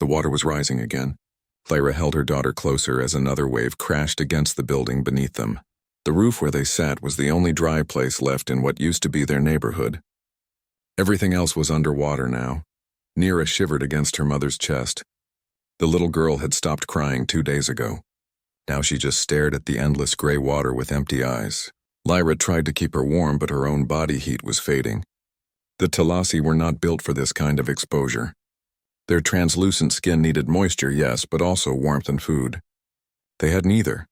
The water was rising again. Lyra held her daughter closer as another wave crashed against the building beneath them. The roof where they sat was the only dry place left in what used to be their neighborhood. Everything else was underwater now. Nira shivered against her mother's chest. The little girl had stopped crying 2 days ago. Now she just stared at the endless gray water with empty eyes. Lyra tried to keep her warm, but her own body heat was fading. The Talasi were not built for this kind of exposure. Their translucent skin needed moisture, yes, but also warmth and food. They had neither.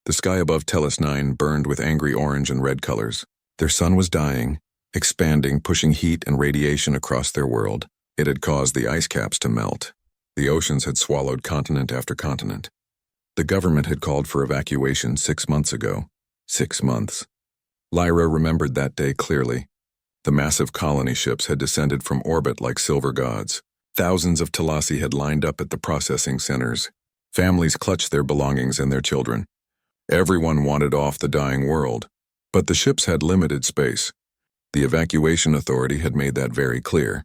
The sky above Tellus 9 burned with angry orange and red colors. Their sun was dying, expanding, pushing heat and radiation across their world. It had caused the ice caps to melt. The oceans had swallowed continent after continent. The government had called for evacuation 6 months ago. 6 months. Lyra remembered that day clearly. The massive colony ships had descended from orbit like silver gods. Thousands of Talasi had lined up at the processing centers. Families clutched their belongings and their children. Everyone wanted off the dying world. But the ships had limited space. The evacuation authority had made that very clear.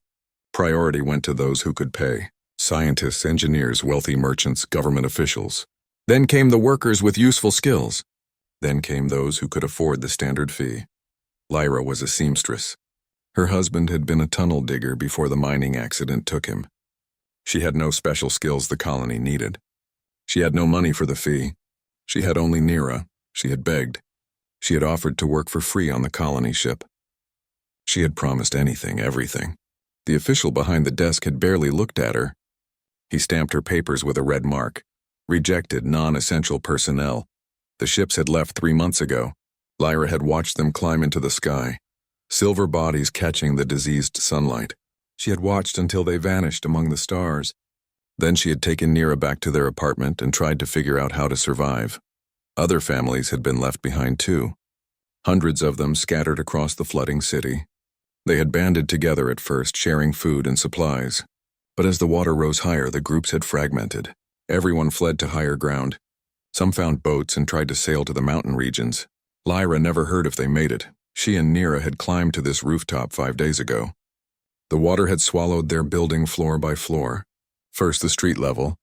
Priority went to those who could pay. Scientists, engineers, wealthy merchants, government officials. Then came the workers with useful skills. Then came those who could afford the standard fee. Lyra was a seamstress. Her husband had been a tunnel digger before the mining accident took him. She had no special skills the colony needed. She had no money for the fee. She had only Nira. She had begged. She had offered to work for free on the colony ship. She had promised anything, everything. The official behind the desk had barely looked at her. He stamped her papers with a red mark. Rejected non-essential personnel. The ships had left 3 months ago. Lyra had watched them climb into the sky. Silver bodies catching the diseased sunlight. She had watched until they vanished among the stars. Then she had taken Nira back to their apartment and tried to figure out how to survive. Other families had been left behind too. Hundreds of them scattered across the flooding city. They had banded together at first, sharing food and supplies. But as the water rose higher, the groups had fragmented. Everyone fled to higher ground. Some found boats and tried to sail to the mountain regions. Lyra never heard if they made it. She and Nira had climbed to this rooftop 5 days ago. The water had swallowed their building floor by floor. First the street level,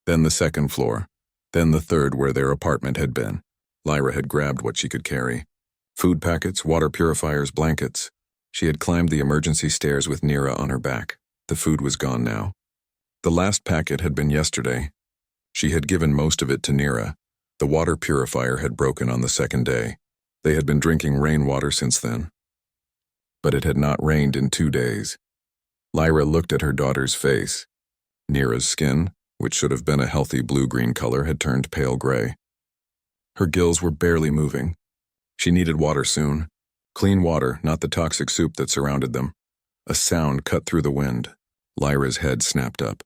then the second floor, then the third where their apartment had been. Lyra had grabbed what she could carry. Food packets, water purifiers, blankets. She had climbed the emergency stairs with Nira on her back. The food was gone now. The last packet had been yesterday. She had given most of it to Nira. The water purifier had broken on the second day. They had been drinking rainwater since then. But it had not rained in 2 days. Lyra looked at her daughter's face. Nira's skin, which should have been a healthy blue-green color, had turned pale gray. Her gills were barely moving. She needed water soon. Clean water, not the toxic soup that surrounded them. A sound cut through the wind. Lyra's head snapped up.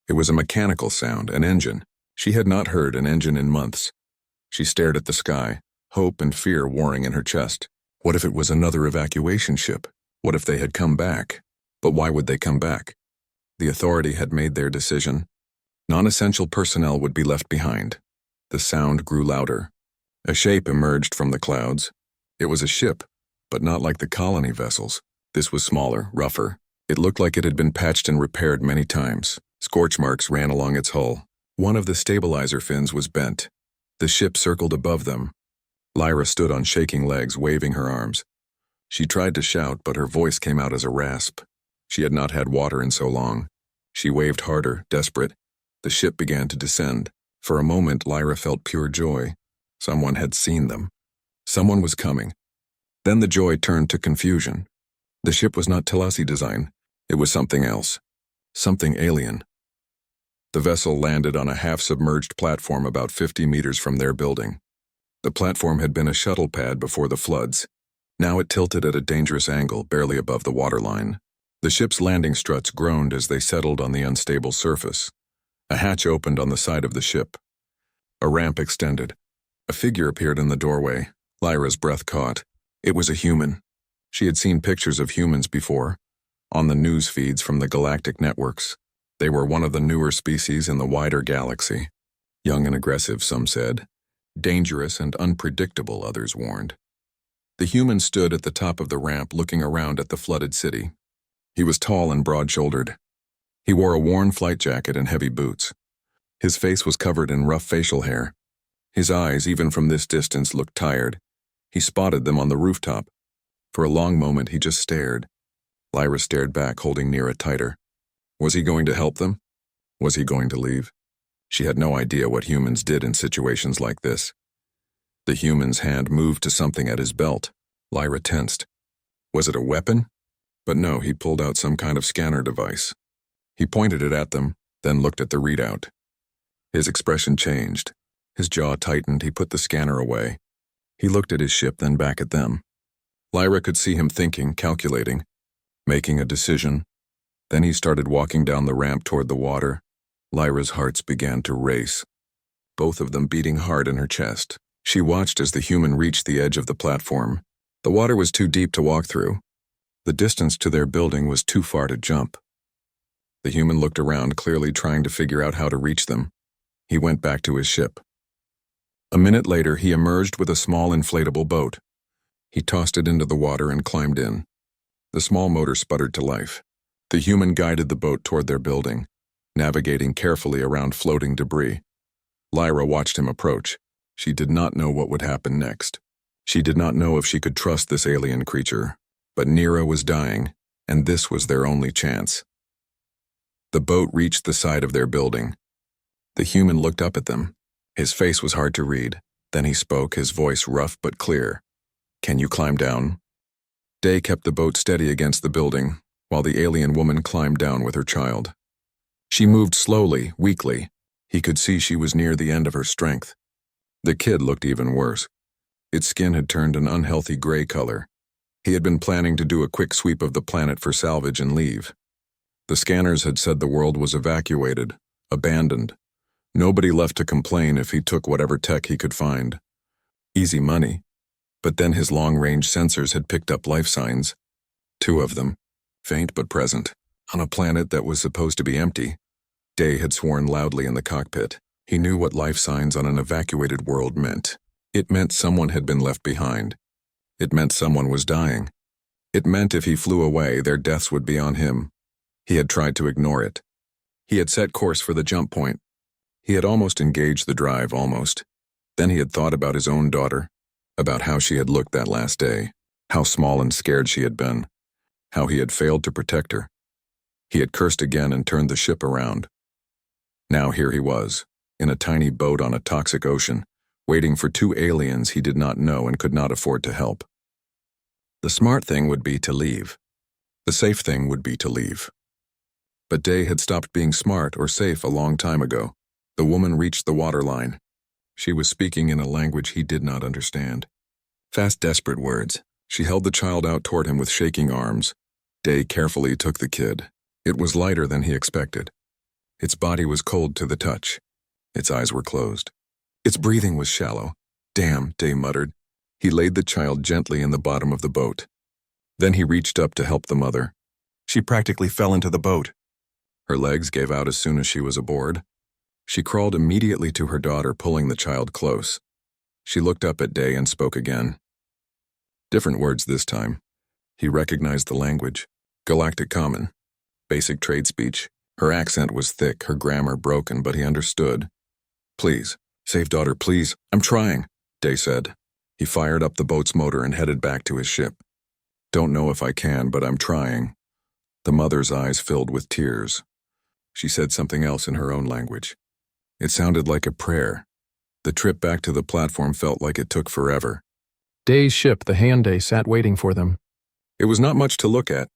It was a mechanical sound, an engine. She had not heard an engine in months. She stared at the sky, hope and fear warring in her chest. What if it was another evacuation ship? What if they had come back? But why would they come back? The authority had made their decision. Non-essential personnel would be left behind. The sound grew louder. A shape emerged from the clouds. It was a ship, but not like the colony vessels. This was smaller, rougher. It looked like it had been patched and repaired many times. Scorch marks ran along its hull. One of the stabilizer fins was bent. The ship circled above them. Lyra stood on shaking legs, waving her arms. She tried to shout, but her voice came out as a rasp. She had not had water in so long. She waved harder, desperate. The ship began to descend. For a moment, Lyra felt pure joy. Someone had seen them. Someone was coming. Then the joy turned to confusion. The ship was not Talasi design. It was something else. Something alien. The vessel landed on a half-submerged platform about 50 meters from their building. The platform had been a shuttle pad before the floods. Now it tilted at a dangerous angle, barely above the waterline. The ship's landing struts groaned as they settled on the unstable surface. A hatch opened on the side of the ship. A ramp extended. A figure appeared in the doorway. Lyra's breath caught. It was a human. She had seen pictures of humans before, on the news feeds from the galactic networks. They were one of the newer species in the wider galaxy. Young and aggressive, some said. Dangerous and unpredictable, others warned. The human stood at the top of the ramp looking around at the flooded city. He was tall and broad-shouldered. He wore a worn flight jacket and heavy boots. His face was covered in rough facial hair. His eyes, even from this distance, looked tired. He spotted them on the rooftop. For a long moment, he just stared. Lyra stared back, holding Nira tighter. Was he going to help them? Was he going to leave? She had no idea what humans did in situations like this. The human's hand moved to something at his belt. Lyra tensed. Was it a weapon? But no, he pulled out some kind of scanner device. He pointed it at them, then looked at the readout. His expression changed. His jaw tightened. He put the scanner away. He looked at his ship, then back at them. Lyra could see him thinking, calculating, making a decision. Then he started walking down the ramp toward the water. Lyra's hearts began to race, both of them beating hard in her chest. She watched as the human reached the edge of the platform. The water was too deep to walk through. The distance to their building was too far to jump. The human looked around, clearly trying to figure out how to reach them. He went back to his ship. A minute later, he emerged with a small inflatable boat. He tossed it into the water and climbed in. The small motor sputtered to life. The human guided the boat toward their building, navigating carefully around floating debris. Lyra watched him approach. She did not know what would happen next. She did not know if she could trust this alien creature. But Nira was dying, and this was their only chance. The boat reached the side of their building. The human looked up at them. His face was hard to read. Then he spoke, his voice rough but clear. Can you climb down? Day kept the boat steady against the building, while the alien woman climbed down with her child. She moved slowly, weakly. He could see she was near the end of her strength. The kid looked even worse. Its skin had turned an unhealthy gray color. He had been planning to do a quick sweep of the planet for salvage and leave. The scanners had said the world was evacuated, abandoned. Nobody left to complain if he took whatever tech he could find. Easy money. But then his long-range sensors had picked up life signs. 2 of them, faint but present, on a planet that was supposed to be empty. Day had sworn loudly in the cockpit. He knew what life signs on an evacuated world meant. It meant someone had been left behind. It meant someone was dying. It meant if he flew away, their deaths would be on him. He had tried to ignore it. He had set course for the jump point. He had almost engaged the drive, almost. Then he had thought about his own daughter, about how she had looked that last day, how small and scared she had been, how he had failed to protect her. He had cursed again and turned the ship around. Now here he was, in a tiny boat on a toxic ocean, waiting for 2 aliens he did not know and could not afford to help. The smart thing would be to leave. The safe thing would be to leave. But Day had stopped being smart or safe a long time ago. The woman reached the waterline. She was speaking in a language he did not understand. Fast, desperate words. She held the child out toward him with shaking arms. Day carefully took the kid. It was lighter than he expected. Its body was cold to the touch. Its eyes were closed. Its breathing was shallow. Damn, Day muttered. He laid the child gently in the bottom of the boat. Then he reached up to help the mother. She practically fell into the boat. Her legs gave out as soon as she was aboard. She crawled immediately to her daughter, pulling the child close. She looked up at Day and spoke again. Different words this time. He recognized the language. Galactic Common. Basic trade speech. Her accent was thick, her grammar broken, but he understood. Please, save daughter, please. I'm trying, Day said. He fired up the boat's motor and headed back to his ship. Don't know if I can, but I'm trying. The mother's eyes filled with tears. She said something else in her own language. It sounded like a prayer. The trip back to the platform felt like it took forever. Day's ship, the Hyundai, sat waiting for them. It was not much to look at.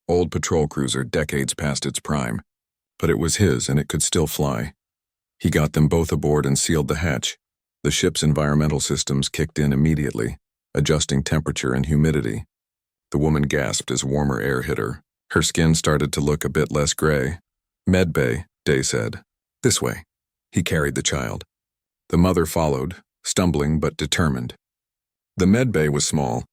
Old patrol cruiser, decades past its prime. But it was his, and it could still fly. He got them both aboard and sealed the hatch. The ship's environmental systems kicked in immediately, adjusting temperature and humidity. The woman gasped as warmer air hit her. Her skin started to look a bit less gray. Med bay, Day said. This way. He carried the child. The mother followed, stumbling but determined. The med bay was small.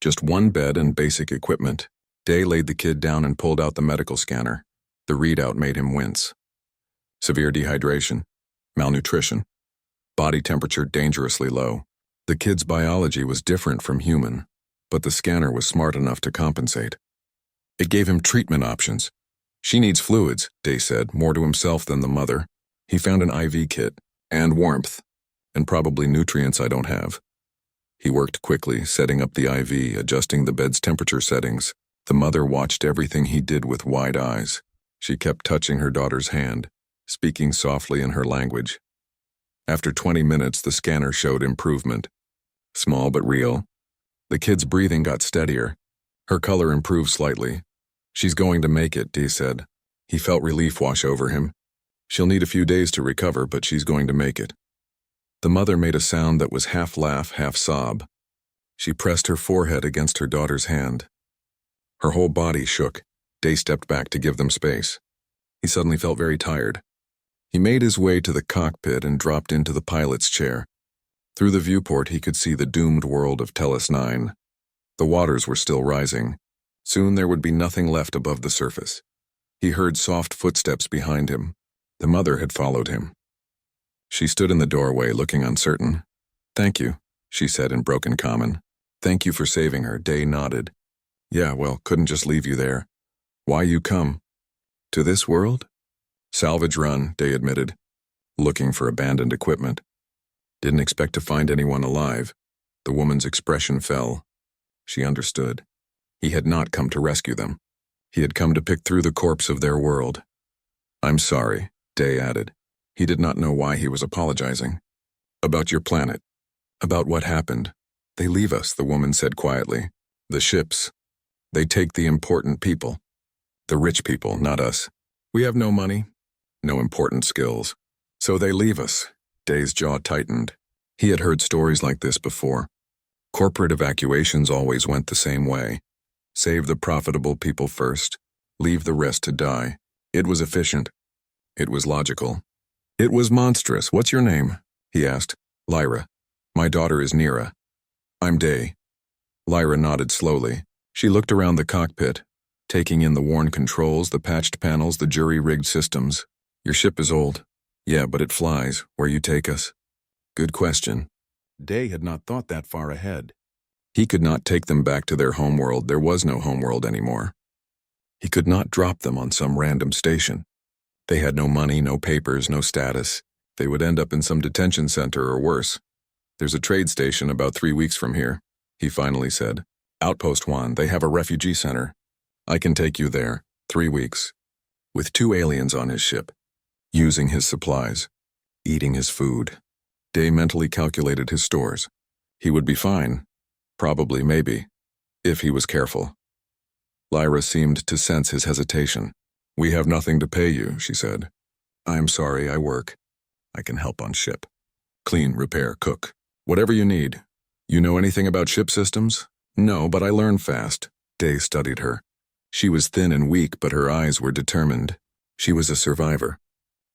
Just 1 bed and basic equipment. Day laid the kid down and pulled out the medical scanner. The readout made him wince. Severe dehydration, malnutrition, body temperature dangerously low. The kid's biology was different from human, but the scanner was smart enough to compensate. It gave him treatment options. She needs fluids, Day said, more to himself than the mother. He found an IV kit, and warmth, and probably nutrients I don't have. He worked quickly, setting up the IV, adjusting the bed's temperature settings. The mother watched everything he did with wide eyes. She kept touching her daughter's hand, speaking softly in her language. After 20 minutes, the scanner showed improvement. Small but real. The kid's breathing got steadier. Her color improved slightly. She's going to make it, Dee said. He felt relief wash over him. She'll need a few days to recover, but she's going to make it. The mother made a sound that was half laugh, half sob. She pressed her forehead against her daughter's hand. Her whole body shook. Day stepped back to give them space. He suddenly felt very tired. He made his way to the cockpit and dropped into the pilot's chair. Through the viewport, he could see the doomed world of Tellus 9. The waters were still rising. Soon there would be nothing left above the surface. He heard soft footsteps behind him. The mother had followed him. She stood in the doorway, looking uncertain. "Thank you," she said in broken common. "Thank you for saving her." Day nodded. "Yeah, well, couldn't just leave you there. Why you come? To this world?" "Salvage run," Day admitted. "Looking for abandoned equipment. Didn't expect to find anyone alive." The woman's expression fell. She understood. He had not come to rescue them. He had come to pick through the corpse of their world. "I'm sorry," Day added. He did not know why he was apologizing. "About your planet. About what happened. They leave us," the woman said quietly. "The ships. They take the important people. The rich people, not us. We have no money, no important skills. So they leave us." Day's jaw tightened. He had heard stories like this before. Corporate evacuations always went the same way. Save the profitable people first, leave the rest to die. It was efficient. It was logical. It was monstrous. "What's your name?" he asked. "Lyra. My daughter is Nira." "I'm Day." Lyra nodded slowly. She looked around the cockpit, taking in the worn controls, the patched panels, the jury-rigged systems. "Your ship is old." "Yeah, but it flies. Where you take us?" "Good question." Day had not thought that far ahead. He could not take them back to their homeworld. There was no homeworld anymore. He could not drop them on some random station. They had no money, no papers, no status. They would end up in some detention center or worse. "There's a trade station about 3 weeks from here," he finally said. "Outpost 1, they have a refugee center. I can take you there, 3 weeks. With 2 aliens on his ship. Using his supplies. Eating his food." Day mentally calculated his stores. He would be fine. Probably, maybe. If he was careful. Lyra seemed to sense his hesitation. "We have nothing to pay you," she said. "I'm sorry, I work. I can help on ship. Clean, repair, cook. Whatever you need. You know anything about ship systems?" "No, but I learn fast." Day studied her. She was thin and weak, but her eyes were determined. She was a survivor.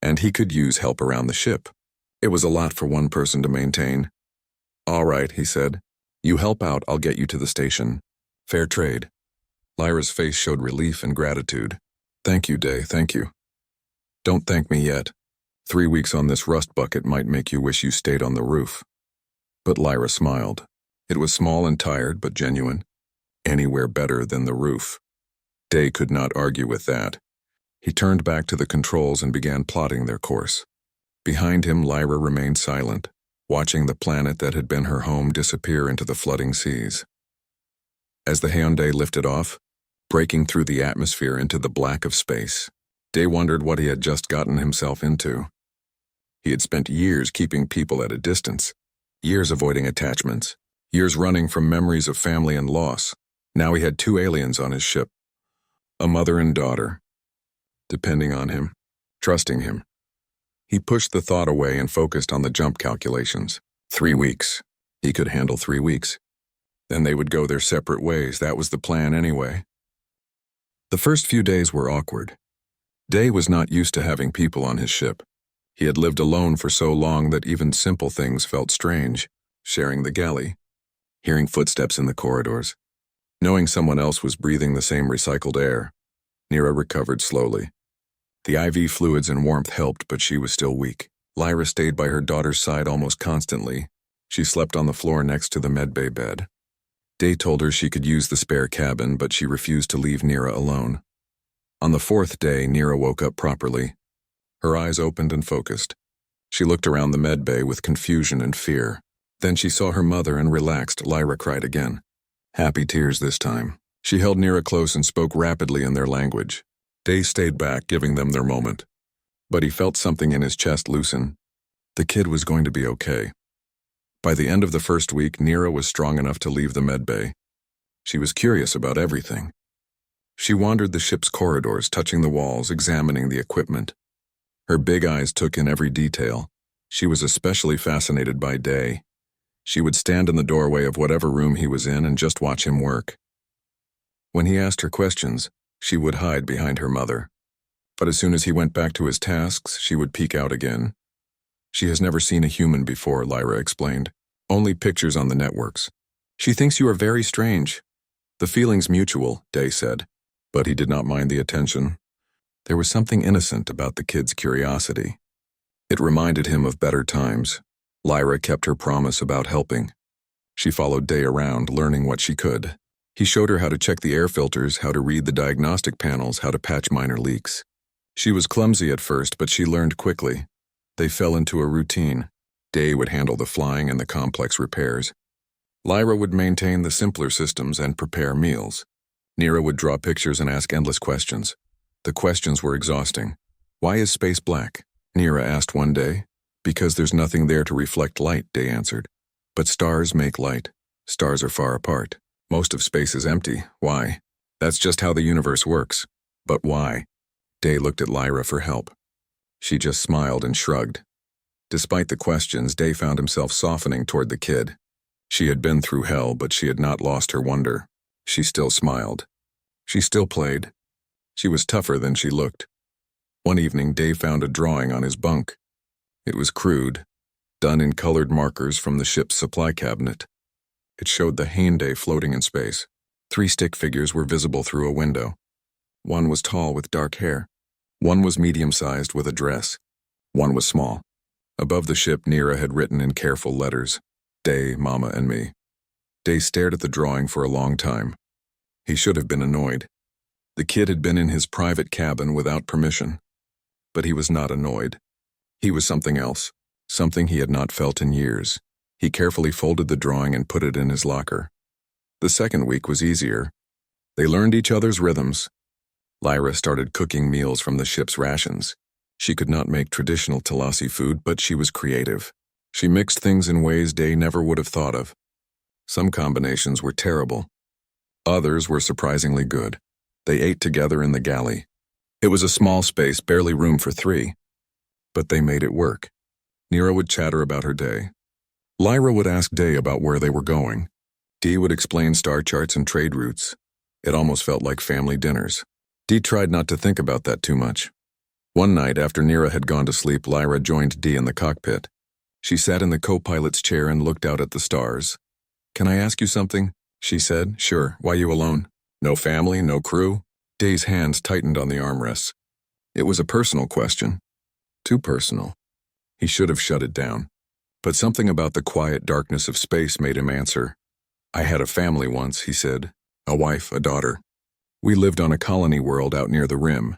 And he could use help around the ship. It was a lot for one person to maintain. "All right," he said. "You help out, I'll get you to the station. Fair trade." Lyra's face showed relief and gratitude. "Thank you, Day, thank you." "Don't thank me yet. 3 weeks on this rust bucket might make you wish you stayed on the roof." But Lyra smiled. It was small and tired, but genuine. Anywhere better than the roof. Day could not argue with that. He turned back to the controls and began plotting their course. Behind him, Lyra remained silent, watching the planet that had been her home disappear into the flooding seas. As the Hyundai lifted off, breaking through the atmosphere into the black of space, Day wondered what he had just gotten himself into. He had spent years keeping people at a distance, years avoiding attachments, years running from memories of family and loss. Now he had 2 aliens on his ship. A mother and daughter. Depending on him. Trusting him. He pushed the thought away and focused on the jump calculations. 3 weeks. He could handle 3 weeks. Then they would go their separate ways. That was the plan anyway. The first few days were awkward. Day was not used to having people on his ship. He had lived alone for so long that even simple things felt strange. Sharing the galley. Hearing footsteps in the corridors. Knowing someone else was breathing the same recycled air. Nira recovered slowly. The IV fluids and warmth helped, but she was still weak. Lyra stayed by her daughter's side almost constantly. She slept on the floor next to the medbay bed. Day told her she could use the spare cabin, but she refused to leave Nira alone. On the fourth day, Nira woke up properly. Her eyes opened and focused. She looked around the med bay with confusion and fear. Then she saw her mother and relaxed. Lyra cried again. Happy tears this time. She held Nira close and spoke rapidly in their language. Day stayed back, giving them their moment. But he felt something in his chest loosen. The kid was going to be okay. By the end of the first week, Nira was strong enough to leave the med bay. She was curious about everything. She wandered the ship's corridors, touching the walls, examining the equipment. Her big eyes took in every detail. She was especially fascinated by Day. She would stand in the doorway of whatever room he was in and just watch him work. When he asked her questions, she would hide behind her mother. But as soon as he went back to his tasks, she would peek out again. She has never seen a human before, Lyra explained. Only pictures on the networks. She thinks you are very strange. The feeling's mutual, Day said. But he did not mind the attention. There was something innocent about the kid's curiosity. It reminded him of better times. Lyra kept her promise about helping. She followed Day around, learning what she could. He showed her how to check the air filters, how to read the diagnostic panels, how to patch minor leaks. She was clumsy at first, but she learned quickly. They fell into a routine. Day would handle the flying and the complex repairs. Lyra would maintain the simpler systems and prepare meals. Nira would draw pictures and ask endless questions. The questions were exhausting. Why is space black? Nira asked one day. Because there's nothing there to reflect light, Day answered. But stars make light. Stars are far apart. Most of space is empty. Why? That's just how the universe works. But why? Day looked at Lyra for help. She just smiled and shrugged. Despite the questions, Day found himself softening toward the kid. She had been through hell, but she had not lost her wonder. She still smiled. She still played. She was tougher than she looked. One evening, Day found a drawing on his bunk. It was crude, done in colored markers from the ship's supply cabinet. It showed the Hyundai floating in space. 3 stick figures were visible through a window. One was tall with dark hair. One was medium-sized with a dress. One was small. Above the ship, Nira had written in careful letters, Day, Mama, and me. Day stared at the drawing for a long time. He should have been annoyed. The kid had been in his private cabin without permission. But he was not annoyed. He was something else, something he had not felt in years. He carefully folded the drawing and put it in his locker. The second week was easier. They learned each other's rhythms. Lyra started cooking meals from the ship's rations. She could not make traditional Talasi food, but she was creative. She mixed things in ways Day never would have thought of. Some combinations were terrible. Others were surprisingly good. They ate together in the galley. It was a small space, barely room for 3. But they made it work. Nira would chatter about her day. Lyra would ask Day about where they were going. Dee would explain star charts and trade routes. It almost felt like family dinners. Dee tried not to think about that too much. One night, after Nira had gone to sleep, Lyra joined Dee in the cockpit. She sat in the co-pilot's chair and looked out at the stars. Can I ask you something? She said. Sure. Why you alone? No family, no crew? Day's hands tightened on the armrests. It was a personal question. Too personal. He should have shut it down. But something about the quiet darkness of space made him answer. I had a family once, he said. A wife, a daughter. We lived on a colony world out near the rim.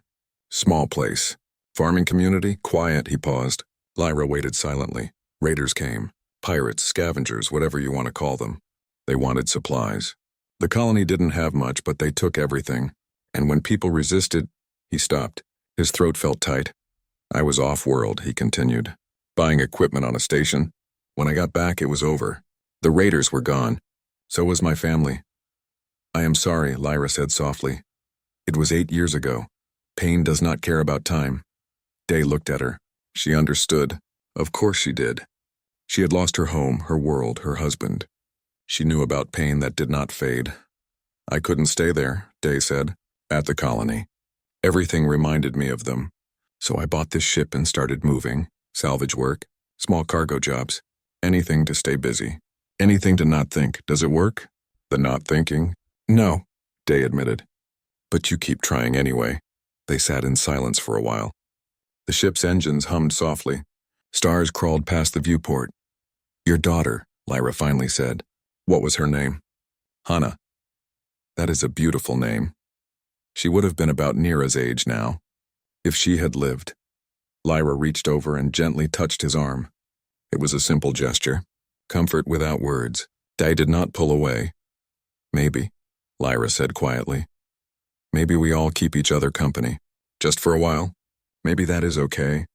Small place. Farming community, quiet, he paused. Lyra waited silently. Raiders came. Pirates, scavengers, whatever you want to call them. They wanted supplies. The colony didn't have much, but they took everything. And when people resisted, he stopped. His throat felt tight. I was off-world, he continued. Buying equipment on a station. When I got back, it was over. The raiders were gone. So was my family. I am sorry, Lyra said softly. It was 8 years ago. Pain does not care about time. Day looked at her. She understood. Of course she did. She had lost her home, her world, her husband. She knew about pain that did not fade. I couldn't stay there, Day said, at the colony. Everything reminded me of them. So I bought this ship and started moving. Salvage work, small cargo jobs, anything to stay busy. Anything to not think. Does it work? The not thinking? No, Day admitted. But you keep trying anyway. They sat in silence for a while. The ship's engines hummed softly. Stars crawled past the viewport. Your daughter, Lyra finally said. What was her name? Hana. That is a beautiful name. She would have been about Nira's age now, if she had lived. Lyra reached over and gently touched his arm. It was a simple gesture, comfort without words. Day did not pull away. Maybe, Lyra said quietly. Maybe we all keep each other company. Just for a while. Maybe that is okay.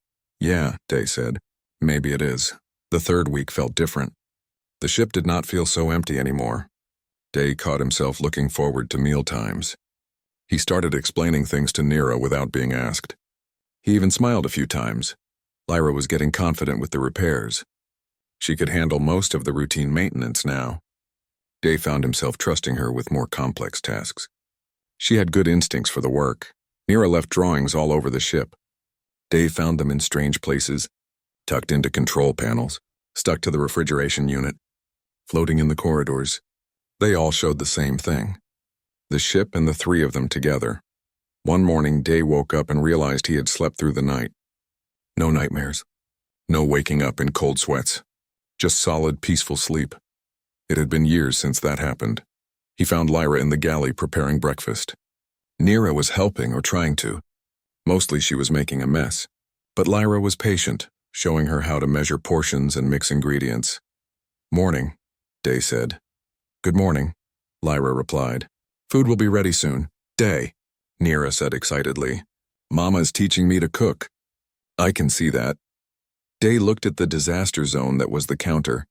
Yeah, Day said. Maybe it is. The third week felt different. The ship did not feel so empty anymore. Day caught himself looking forward to mealtimes. He started explaining things to Nira without being asked. He even smiled a few times. Lyra was getting confident with the repairs. She could handle most of the routine maintenance now. Day found himself trusting her with more complex tasks. She had good instincts for the work. Nira left drawings all over the ship. Day found them in strange places, tucked into control panels, stuck to the refrigeration unit, floating in the corridors. They all showed the same thing. The ship and the three of them together. One morning, Day woke up and realized he had slept through the night. No nightmares. No waking up in cold sweats. Just solid, peaceful sleep. It had been years since that happened. He found Lyra in the galley preparing breakfast. Nira was helping or trying to. Mostly she was making a mess. But Lyra was patient, showing her how to measure portions and mix ingredients. Morning, Day said. Good morning, Lyra replied. Food will be ready soon. Day, Nira said excitedly. Mama's teaching me to cook. I can see that. Day looked at the disaster zone that was the counter.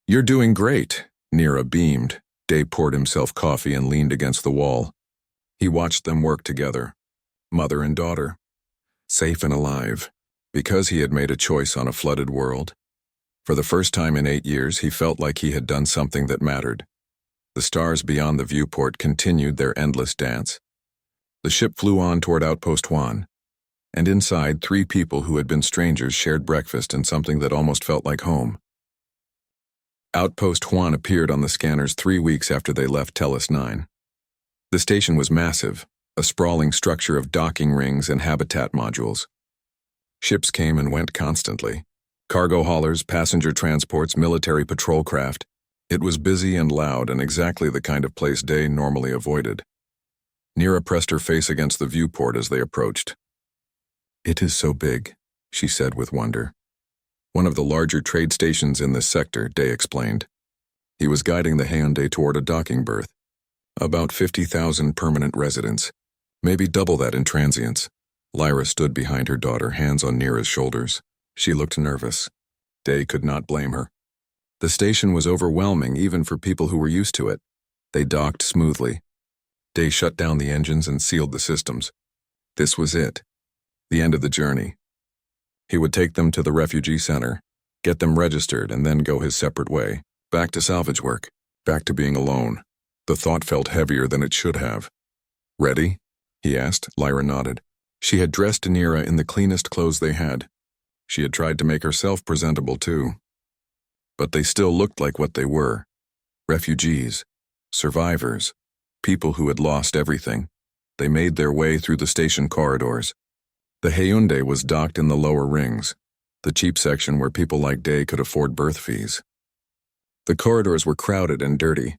You're doing great, Nira beamed. Day poured himself coffee and leaned against the wall. He watched them work together, mother and daughter, safe and alive, because he had made a choice on a flooded world. For the first time in 8 years, he felt like he had done something that mattered. The stars beyond the viewport continued their endless dance. The ship flew on toward Outpost Juan, and inside 3 people who had been strangers shared breakfast in something that almost felt like home. Outpost Juan appeared on the scanners 3 weeks after they left Tellus 9. The station was massive, a sprawling structure of docking rings and habitat modules. Ships came and went constantly. Cargo haulers, passenger transports, military patrol craft. It was busy and loud and exactly the kind of place Day normally avoided. Nira pressed her face against the viewport as they approached. It is so big, she said with wonder. One of the larger trade stations in this sector, Day explained. He was guiding the Hyundai toward a docking berth. About 50,000 permanent residents, maybe double that in transients. Lyra stood behind her daughter, hands on Nira's shoulders. She looked nervous. Day could not blame her. The station was overwhelming even for people who were used to it. They docked smoothly. Day shut down the engines and sealed the systems. This was it. The end of the journey. He would take them to the refugee center, get them registered, and then go his separate way. Back to salvage work. Back to being alone. The thought felt heavier than it should have. Ready? He asked. Lyra nodded. She had dressed Nira in the cleanest clothes they had. She had tried to make herself presentable too. But they still looked like what they were. Refugees. Survivors. People who had lost everything. They made their way through the station corridors. The Hyundai was docked in the lower rings, the cheap section where people like Day could afford berth fees. The corridors were crowded and dirty.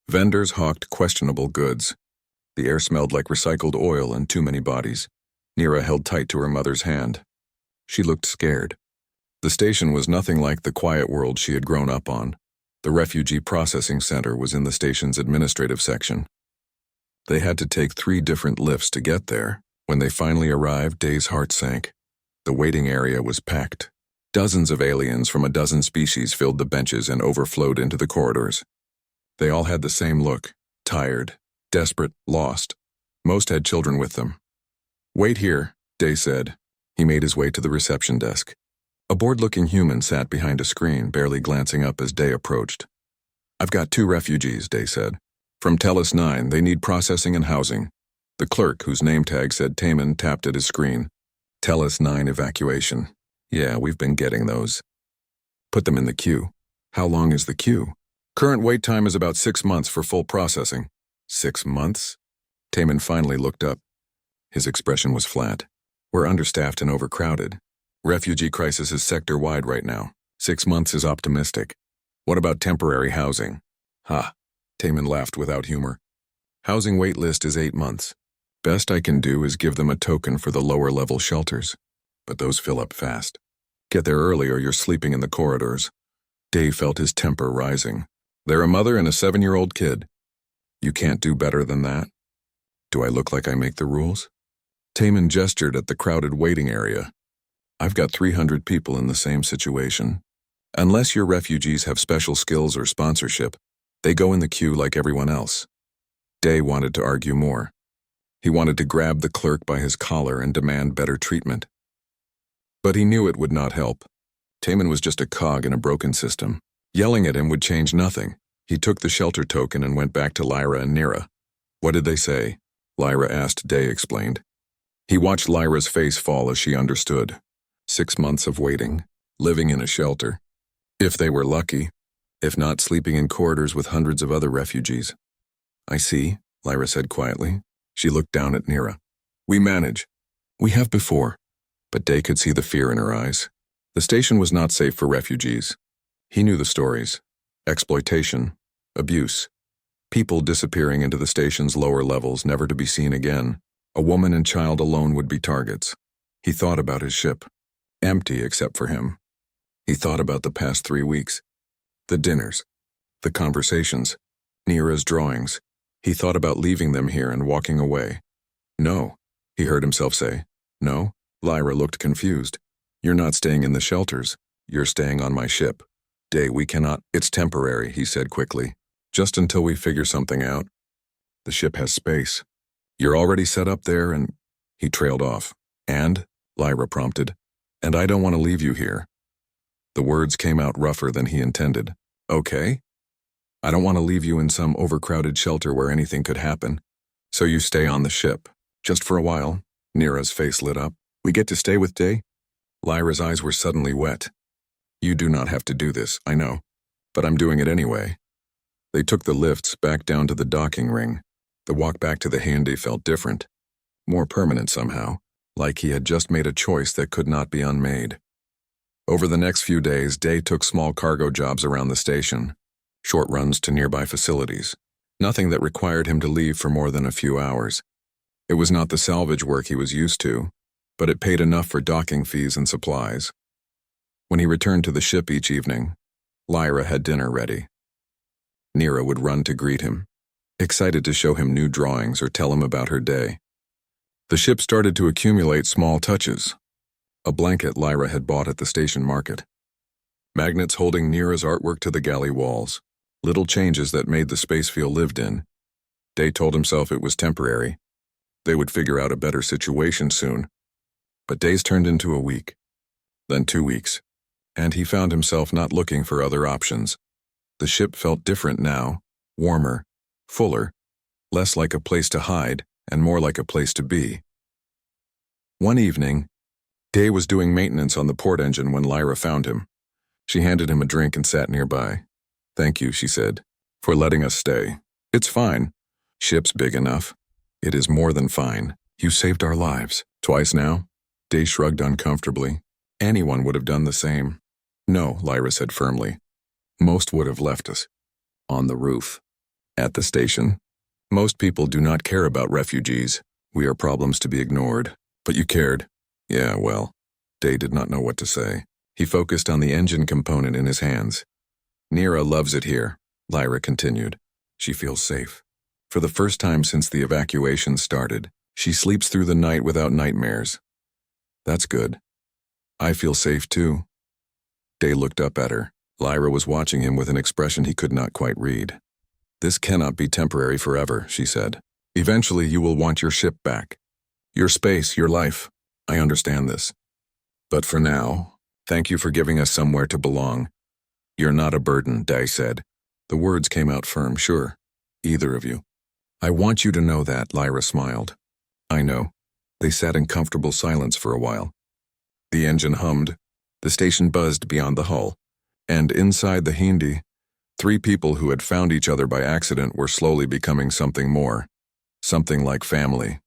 Vendors hawked questionable goods. The air smelled like recycled oil and too many bodies. Nira held tight to her mother's hand. She looked scared. The station was nothing like the quiet world she had grown up on. The refugee processing center was in the station's administrative section. They had to take 3 different lifts to get there. When they finally arrived, Day's heart sank. The waiting area was packed. Dozens of aliens from a dozen species filled the benches and overflowed into the corridors. They all had the same look, tired, desperate, lost. Most had children with them. Wait here, Day said. He made his way to the reception desk. A bored-looking human sat behind a screen, barely glancing up as Day approached. I've got 2 refugees, Day said. From Tellus 9, they need processing and housing. The clerk, whose name tag said Taman, tapped at his screen. Tellus 9 evacuation. Yeah, we've been getting those. Put them in the queue. How long is the queue? Current wait time is about 6 months for full processing. 6 months? Taman finally looked up. His expression was flat. We're understaffed and overcrowded. Refugee crisis is sector-wide right now. 6 months is optimistic. What about temporary housing? Ha, Taman laughed without humor. Housing wait list is 8 months. Best I can do is give them a token for the lower-level shelters, but those fill up fast. Get there early or you're sleeping in the corridors. Dave felt his temper rising. They're a mother and a 7-year-old kid. You can't do better than that? Do I look like I make the rules? Taman gestured at the crowded waiting area. I've got 300 people in the same situation. Unless your refugees have special skills or sponsorship, they go in the queue like everyone else. Day wanted to argue more. He wanted to grab the clerk by his collar and demand better treatment. But he knew it would not help. Taman was just a cog in a broken system. Yelling at him would change nothing. He took the shelter token and went back to Lyra and Nira. What did they say? Lyra asked. Day explained. He watched Lyra's face fall as she understood. 6 months of waiting, living in a shelter. If they were lucky. If not, sleeping in corridors with hundreds of other refugees. I see, Lyra said quietly. She looked down at Nira. We manage. We have before. But Day could see the fear in her eyes. The station was not safe for refugees. He knew the stories. Exploitation, abuse, people disappearing into the station's lower levels, never to be seen again. A woman and child alone would be targets. He thought about his ship. Empty except for him. He thought about the past 3 weeks. The dinners. The conversations. Nira's drawings. He thought about leaving them here and walking away. No, he heard himself say. No, Lyra looked confused. You're not staying in the shelters. You're staying on my ship. Day, we cannot. It's temporary, he said quickly. Just until we figure something out. The ship has space. You're already set up there and... He trailed off. And? Lyra prompted. And I don't want to leave you here. The words came out rougher than he intended. Okay? I don't want to leave you in some overcrowded shelter where anything could happen. So you stay on the ship. Just for a while. Nira's face lit up. We get to stay with Day? Lyra's eyes were suddenly wet. You do not have to do this, I know. But I'm doing it anyway. They took the lifts back down to the docking ring. The walk back to the handy felt different. More permanent somehow, like he had just made a choice that could not be unmade. Over the next few days, Day took small cargo jobs around the station. Short runs to nearby facilities. Nothing that required him to leave for more than a few hours. It was not the salvage work he was used to, but it paid enough for docking fees and supplies. When he returned to the ship each evening, Lyra had dinner ready. Nira would run to greet him, excited to show him new drawings or tell him about her day. The ship started to accumulate small touches. A blanket Lyra had bought at the station market. Magnets holding Nira's artwork to the galley walls. Little changes that made the space feel lived in. Day told himself it was temporary. They would figure out a better situation soon. But days turned into a week, then 2 weeks, and he found himself not looking for other options. The ship felt different now, warmer, fuller, less like a place to hide and more like a place to be. One evening, Day was doing maintenance on the port engine when Lyra found him. She handed him a drink and sat nearby. Thank you, she said, for letting us stay. It's fine. Ship's big enough. It is more than fine. You saved our lives. Twice now? Day shrugged uncomfortably. Anyone would have done the same. No, Lyra said firmly. Most would have left us. On the roof. At the station. Most people do not care about refugees. We are problems to be ignored. But you cared. Yeah, well. Day did not know what to say. He focused on the engine component in his hands. Nira loves it here, Lyra continued. She feels safe. For the first time since the evacuation started, she sleeps through the night without nightmares. That's good. I feel safe too. Day looked up at her. Lyra was watching him with an expression he could not quite read. This cannot be temporary forever, she said. Eventually you will want your ship back. Your space, your life. I understand this. But for now, thank you for giving us somewhere to belong. You're not a burden, Day said. The words came out firm, sure. Either of you. I want you to know that, Lyra smiled. I know. They sat in comfortable silence for a while. The engine hummed. The station buzzed beyond the hull. And inside the Hindi, 3 people who had found each other by accident were slowly becoming something more. Something like family.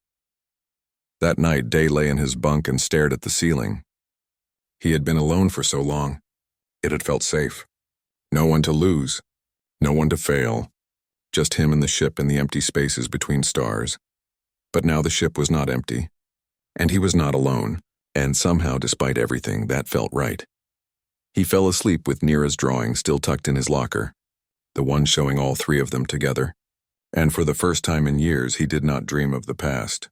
That night, Day lay in his bunk and stared at the ceiling. He had been alone for so long. It had felt safe. No one to lose. No one to fail. Just him and the ship in the empty spaces between stars. But now the ship was not empty. And he was not alone, and somehow, despite everything, that felt right. He fell asleep with Nira's drawing still tucked in his locker, the one showing all three of them together. And for the first time in years, he did not dream of the past.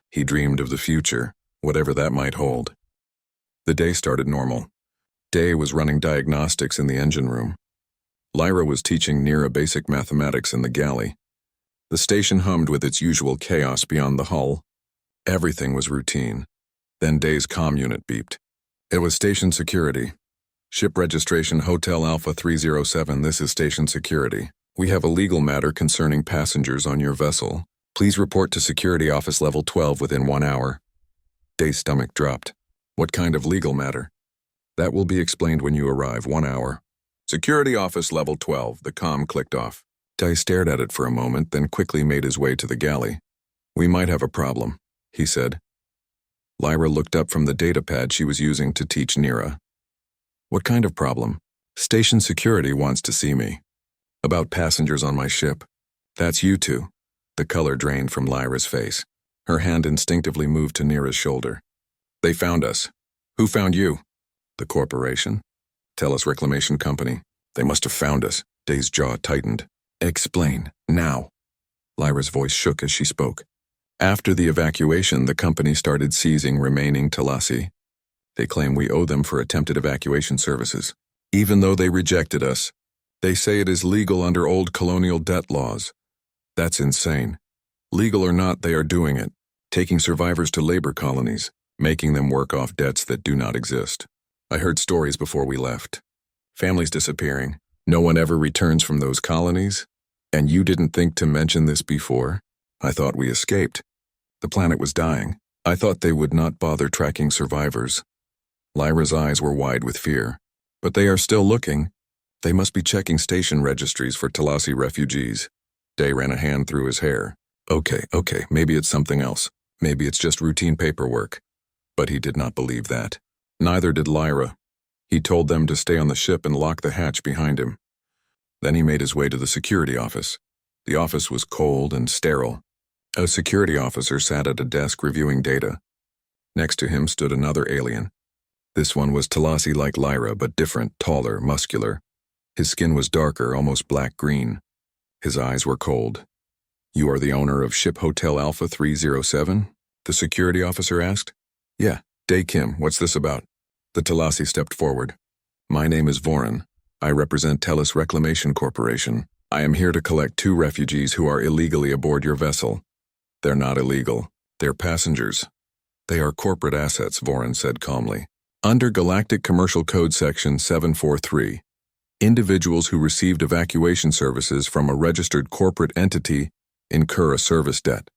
He dreamed of the future, whatever that might hold. The day started normal. Day was running diagnostics in the engine room. Lyra was teaching Nira basic mathematics in the galley. The station hummed with its usual chaos beyond the hull. Everything was routine. Then Day's comm unit beeped. It was station security. Ship registration Hotel Alpha 307, this is station security. We have a legal matter concerning passengers on your vessel. Please report to security office level 12 within 1 hour. Day's stomach dropped. What kind of legal matter? That will be explained when you arrive. 1 hour. Security office level 12, the comm clicked off. Day stared at it for a moment, then quickly made his way to the galley. We might have a problem, he said. Lyra looked up from the datapad she was using to teach Nira. What kind of problem? Station security wants to see me. About passengers on my ship. That's you two. The color drained from Lyra's face. Her hand instinctively moved to Nira's shoulder. They found us. Who found you? The corporation. Tellus Reclamation Company. They must have found us. Day's jaw tightened. Explain, now. Lyra's voice shook as she spoke. After the evacuation, the company started seizing remaining Talasi. They claim we owe them for attempted evacuation services. Even though they rejected us, they say it is legal under old colonial debt laws. That's insane. Legal or not, they are doing it, taking survivors to labor colonies, making them work off debts that do not exist. I heard stories before we left. Families disappearing. No one ever returns from those colonies. And you didn't think to mention this before? I thought we escaped. The planet was dying. I thought they would not bother tracking survivors. Lyra's eyes were wide with fear. But they are still looking. They must be checking station registries for Talasi refugees. Day ran a hand through his hair. Okay, maybe it's something else. Maybe it's just routine paperwork. But he did not believe that. Neither did Lyra. He told them to stay on the ship and lock the hatch behind him. Then he made his way to the security office. The office was cold and sterile. A security officer sat at a desk reviewing data. Next to him stood another alien. This one was Talasi like Lyra, but different, taller, muscular. His skin was darker, almost black-green. His eyes were cold. You are the owner of Ship Hotel Alpha 307? The security officer asked. Yeah, Day Kim, what's this about? The Talasi stepped forward. My name is Voren. I represent Tellus Reclamation Corporation. I am here to collect 2 refugees who are illegally aboard your vessel. They're not illegal. They're passengers. They are corporate assets, Voren said calmly. Under Galactic Commercial Code Section 743, individuals who received evacuation services from a registered corporate entity incur a service debt.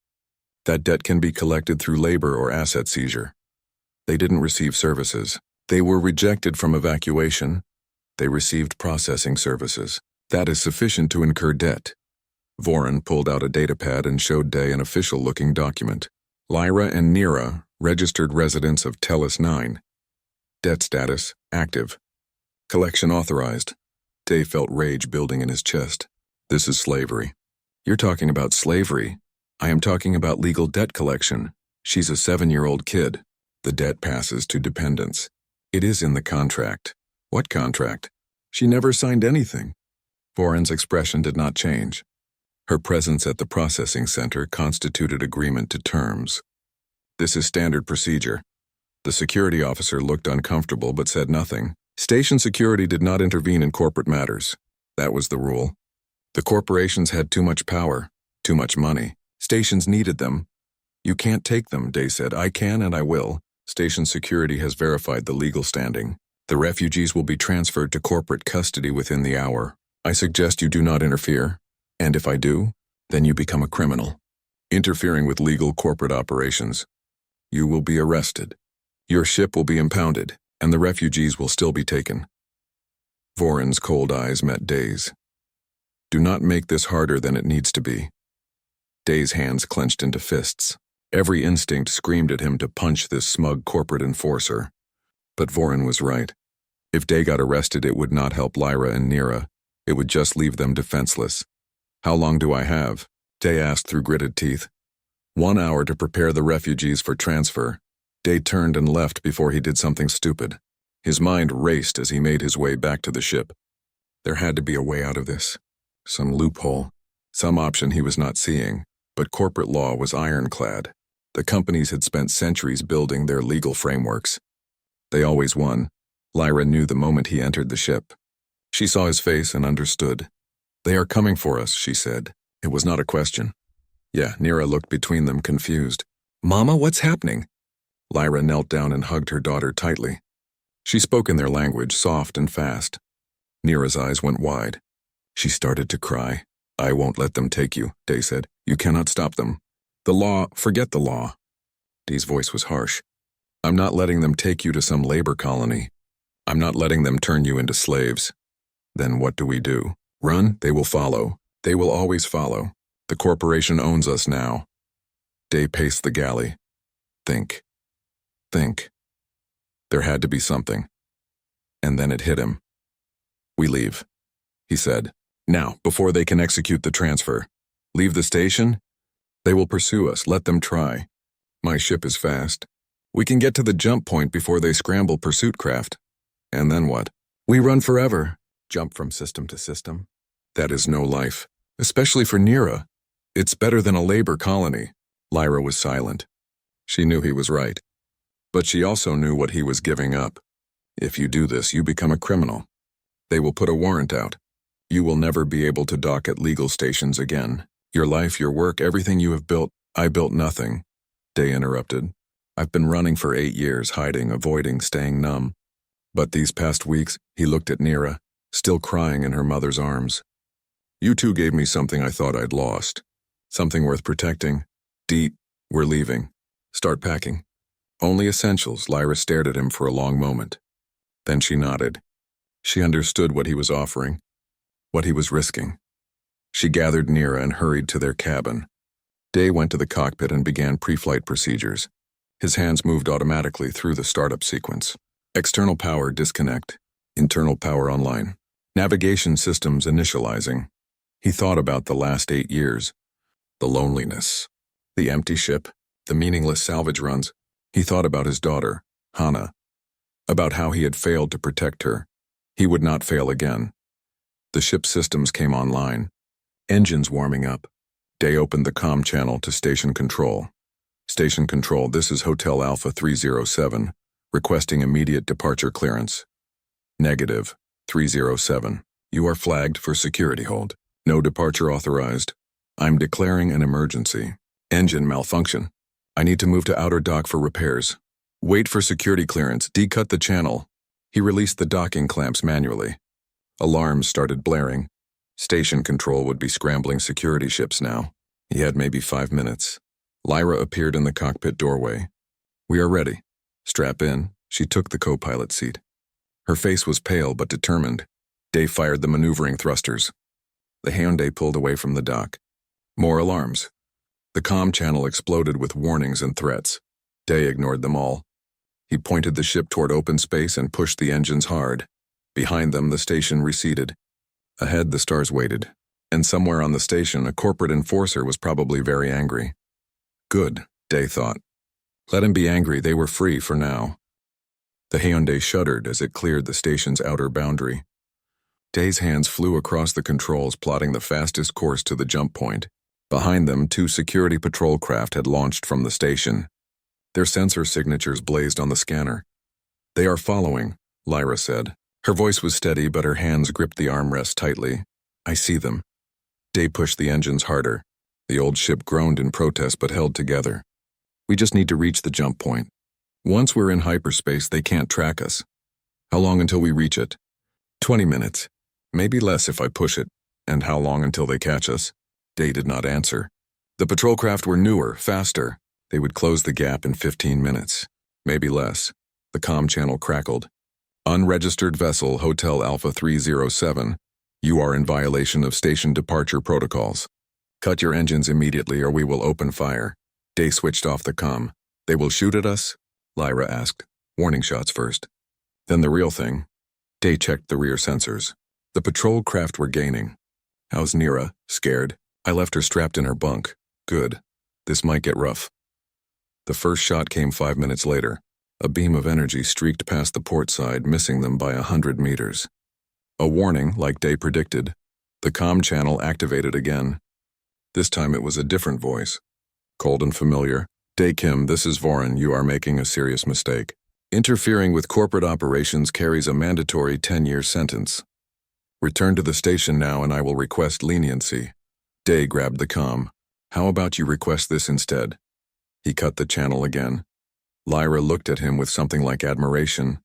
That debt can be collected through labor or asset seizure. They didn't receive services. They were rejected from evacuation. They received processing services. That is sufficient to incur debt. Voren pulled out a datapad and showed Day an official-looking document. Lyra and Nira, registered residents of Tellus 9. Debt status, active. Collection authorized. Day felt rage building in his chest. This is slavery. You're talking about slavery. I am talking about legal debt collection. She's a 7-year-old kid. The debt passes to dependents. It is in the contract. What contract? She never signed anything. Voren's expression did not change. Her presence at the processing center constituted agreement to terms. This is standard procedure. The security officer looked uncomfortable but said nothing. Station security did not intervene in corporate matters. That was the rule. The corporations had too much power, too much money. Stations needed them. You can't take them, Day said. I can and I will. Station security has verified the legal standing. The refugees will be transferred to corporate custody within the hour. I suggest you do not interfere. And if I do, then you become a criminal. Interfering with legal corporate operations. You will be arrested. Your ship will be impounded, and the refugees will still be taken. Voren's cold eyes met Day's. Do not make this harder than it needs to be. Day's hands clenched into fists. Every instinct screamed at him to punch this smug corporate enforcer. But Voren was right. If Day got arrested, it would not help Lyra and Nira. It would just leave them defenseless. How long do I have? Day asked through gritted teeth. 1 hour to prepare the refugees for transfer. Day turned and left before he did something stupid. His mind raced as he made his way back to the ship. There had to be a way out of this. Some loophole. Some option he was not seeing. But corporate law was ironclad. The companies had spent centuries building their legal frameworks. They always won. Lyra knew the moment he entered the ship. She saw his face and understood. "They are coming for us," she said. It was not a question. Yeah, Nira looked between them, confused. "Mama, what's happening?" Lyra knelt down and hugged her daughter tightly. She spoke in their language, soft and fast. Nira's eyes went wide. She started to cry. "I won't let them take you," Day said. "You cannot stop them. The law, forget the law." Day's voice was harsh. "I'm not letting them take you to some labor colony. I'm not letting them turn you into slaves." "Then what do we do? Run? They will follow. They will always follow. The corporation owns us now." Day paced the galley. Think. There had to be something. And then it hit him. "We leave," he said. "Now, before they can execute the transfer. Leave the station? They will pursue us. Let them try. My ship is fast. We can get to the jump point before they scramble pursuit craft. And then what? We run forever. Jump from system to system. That is no life, especially for Nira. It's better than a labor colony." Lyra was silent. She knew he was right. But she also knew what he was giving up. If you do this, you become a criminal. They will put a warrant out. You will never be able to dock at legal stations again. Your life, your work, everything you have built. I built nothing. Day interrupted. I've been running for 8 years, hiding, avoiding, staying numb. But these past weeks, he looked at Nira, still crying in her mother's arms. You two gave me something I thought I'd lost. Something worth protecting. Deep, we're leaving. Start packing. Only essentials. Lyra stared at him for a long moment. Then she nodded. She understood what he was offering, what he was risking. She gathered Nira and hurried to their cabin. Day went to the cockpit and began pre-flight procedures. His hands moved automatically through the startup sequence. External power disconnect. Internal power online. Navigation systems initializing. He thought about the last 8 years. The loneliness. The empty ship. The meaningless salvage runs. He thought about his daughter, Hana. About how he had failed to protect her. He would not fail again. The ship's systems came online. Engines warming up. Day opened the comm channel to station control. Station control, this is Hotel Alpha 307, requesting immediate departure clearance. Negative, 307. You are flagged for security hold. No departure authorized. I'm declaring an emergency. Engine malfunction. I need to move to outer dock for repairs. Wait for security clearance. Decut the channel. He released the docking clamps manually. Alarms started blaring. Station control would be scrambling security ships now. He had maybe 5 minutes. Lyra appeared in the cockpit doorway. We are ready. Strap in. She took the co-pilot seat. Her face was pale but determined. Day fired the maneuvering thrusters. The Hyundai pulled away from the dock. More alarms. The comm channel exploded with warnings and threats. Day ignored them all. He pointed the ship toward open space and pushed the engines hard. Behind them, the station receded. Ahead, the stars waited. And somewhere on the station, a corporate enforcer was probably very angry. Good, Day thought. Let him be angry, they were free for now. The Hyundai shuddered as it cleared the station's outer boundary. Day's hands flew across the controls, plotting the fastest course to the jump point. Behind them, 2 security patrol craft had launched from the station. Their sensor signatures blazed on the scanner. They are following, Lyra said. Her voice was steady, but her hands gripped the armrest tightly. I see them. Day pushed the engines harder. The old ship groaned in protest but held together. We just need to reach the jump point. Once we're in hyperspace, they can't track us. How long until we reach it? 20 minutes. Maybe less if I push it. And how long until they catch us? Day did not answer. The patrol craft were newer, faster. They would close the gap in 15 minutes. Maybe less. The comm channel crackled. Unregistered vessel, Hotel Alpha 307. You are in violation of station departure protocols. Cut your engines immediately or we will open fire. Day switched off the comm. They will shoot at us? Lyra asked. Warning shots first. Then the real thing. Day checked the rear sensors. The patrol craft were gaining. How's Nira? Scared? I left her strapped in her bunk. Good. This might get rough. The first shot came 5 minutes later. A beam of energy streaked past the port side, missing them by 100 meters. A warning, like Day predicted. The comm channel activated again. This time it was a different voice. Cold and familiar. Day Kim, this is Voran. You are making a serious mistake. Interfering with corporate operations carries a mandatory 10-year sentence. Return to the station now and I will request leniency. Day grabbed the comm. How about you request this instead? He cut the channel again. Lyra looked at him with something like admiration.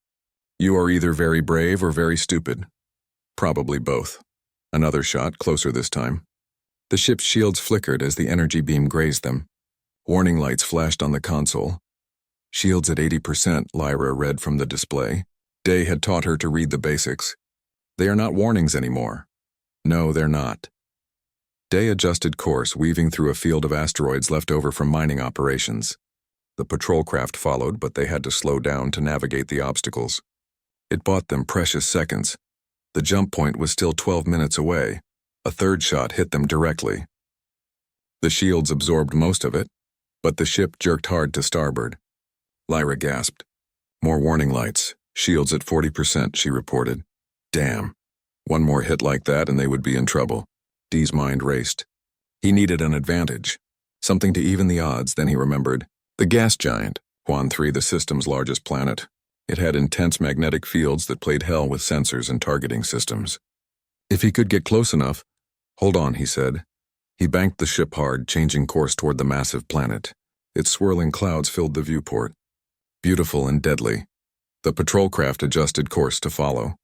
You are either very brave or very stupid. Probably both. Another shot, closer this time. The ship's shields flickered as the energy beam grazed them. Warning lights flashed on the console. Shields at 80%, Lyra read from the display. Day had taught her to read the basics. They are not warnings anymore. No, they're not. Day adjusted course, weaving through a field of asteroids left over from mining operations. The patrol craft followed, but they had to slow down to navigate the obstacles. It bought them precious seconds. The jump point was still 12 minutes away. A third shot hit them directly. The shields absorbed most of it, but the ship jerked hard to starboard. Lyra gasped. More warning lights. Shields at 40%, she reported. Damn. One more hit like that and they would be in trouble. Dee's mind raced. He needed an advantage. Something to even the odds, then he remembered. The gas giant, Huan 3, the system's largest planet. It had intense magnetic fields that played hell with sensors and targeting systems. If he could get close enough. Hold on, he said. He banked the ship hard, changing course toward the massive planet. Its swirling clouds filled the viewport. Beautiful and deadly. The patrol craft adjusted course to follow.